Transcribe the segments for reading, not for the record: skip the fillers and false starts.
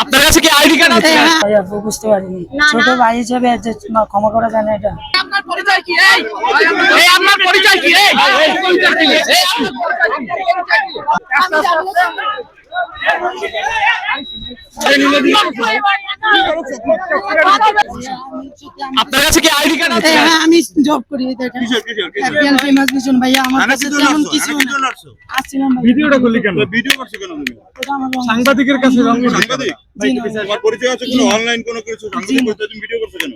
আপনার কাছে কি আইডি কার্ড আছে? বুঝতে পারিনি, ছোট ভাই হিসেবে ক্ষমা করা যায় না। এটা আপনার পরিচয় কি? এই আপনার পরিচয় কি? আপনার কাছে কি আইডি কার্ড আছে? আমি জব করি ফেমাস ভিশন ভাইয়া। আমার কাছে তেমন কিছু না। আসছিলাম ভাই। ভিডিওটা করলি কেন? ভিডিও করছ কেন তুমি? সাংবাদিকের কাছে সাংবাদিক তোমার পরিচয় আছে কোনো অনলাইন কোনো কিছু সাংবাদিক পরিচয় তুমি ভিডিও করছ কেন?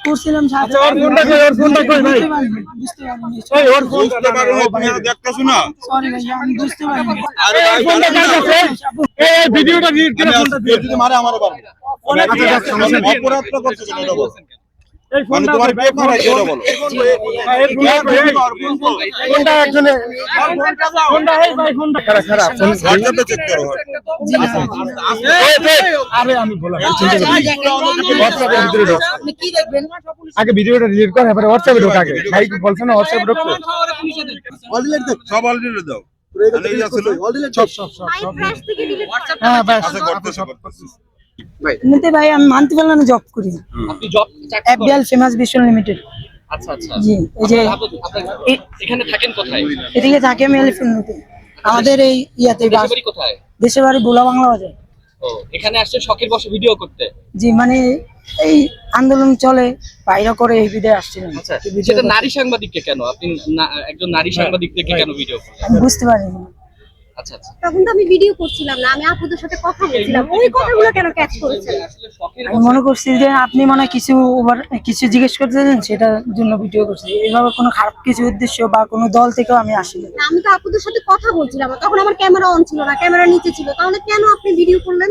করছিলাম সাথে। আচ্ছা ওর ফোনটা কই ভাই? বুঝতে পারিনি। ওই ওর ফোনটা কারণ তুমি দেখতাছো না। সরি ভাইয়া, আমি বুঝতে পারিনি। আরে ভাই ফোনটা কার কাছে? এই ভিডিওটা রিড করে ফোনটা দিয়ে যদি মারে আমারও পারবে। অপরাধটা করছ কেন এটা বল? এই ফোনটা তোমার কে মারা এটা বল। ফোনটা একজনে ফোনটা এই ভাই ফোনটা খারাপ হোয়াটসঅ্যাপে চেক করো। আরে আমি বললাম হোয়াটসঅ্যাপে ভিতরে ঢোক। আপনি কি দেখবেন? আগে ভিডিওটা ডিলিট কর, তারপরে হোয়াটসঅ্যাপে ঢোক। আগে ভাই বলছ না হোয়াটসঅ্যাপে ঢোক। অলরেডি দাও, সব অলরেডি দাও। এই আসলে অলরেডি সব হ্যাঁ বাস করতেছি। এমনিতে ভাই আমি মানতে পারলাম না, জব করি। আপনি জব এফবিএল ফেমাস ভিশন লিমিটেড। আচ্ছা আচ্ছা। জি, এই যে এখানে থাকেন কোথায়? এদিকে থাকে আমি এলিফ্যান্টে। আমাদের এই ইয়াতে দেশের বাড়ি কোথায়? দেশের বাড়ি ভোলা বাংলা বাজার। ও এখানে আসছে শখের বসে ভিডিও করতে? জি, মানে এই আন্দোলন চলে বাইরে করে এই ভিডিও আসছিলাম। আচ্ছা, সেটা নারী সাংবাদিককে কেন আপনি একজন নারী সাংবাদিক থেকে কেন ভিডিও করলেন? আমি বুঝতে পারিনি। আচ্ছা আচ্ছা। তখন তো আমি ভিডিও করছিলাম না, আমি আপুদের সাথে কথা বলছিলাম। ওই কথাগুলো কেন ক্যাচ করেছেন? আসলে শখের আমি মনে করছি যে আপনি মনে হয় কিছু জিজ্ঞেস করতেছেন, সেটার জন্য ভিডিও করছি। এভাবে কোনো খারাপ কিছু উদ্দেশ্য বা কোনো দল থেকেও আমি আসিনি। না, আমি তো আপুদের সাথে কথা বলছিলাম, তখন আমার ক্যামেরা অন ছিল না, ক্যামেরা নিচে ছিল। তাহলে কেন আপনি ভিডিও করলেন?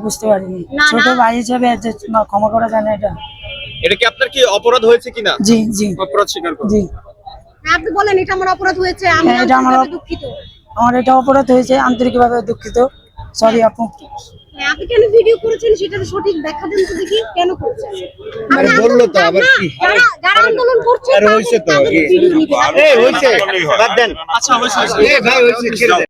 বুঝতে পারিনি, না, ছোট না। ভাই হিসেবে ক্ষমা করা যায় না। এটা এটা কি আপনার কি অপরাধ হয়েছে কিনা? জি জি অপরাধ স্বীকার করুন। জি, হ্যাঁ, আপনি বলেন এটা আমার অপরাধ হয়েছে, আমি হ্যাঁ, এটা আমার আন্তরিকভাবে দুঃখিত। আমার এটা অপরাধ হয়েছে, আন্তরিকভাবে দুঃখিত। সরি আপু। হ্যাঁ, আপনি কেন ভিডিও করেছেন সেটার সঠিক ব্যাখ্যা দেন তো দেখি, কেন করেছেন? আরে বললো তো আবার কি? যারা আন্দোলন করছে আরে হইছে তো তাদের ভিডিও নিবেন। এই হইছে বাদ দেন। আচ্ছা হয়েছে। এই ভাই হইছে ছেড়ে দেন।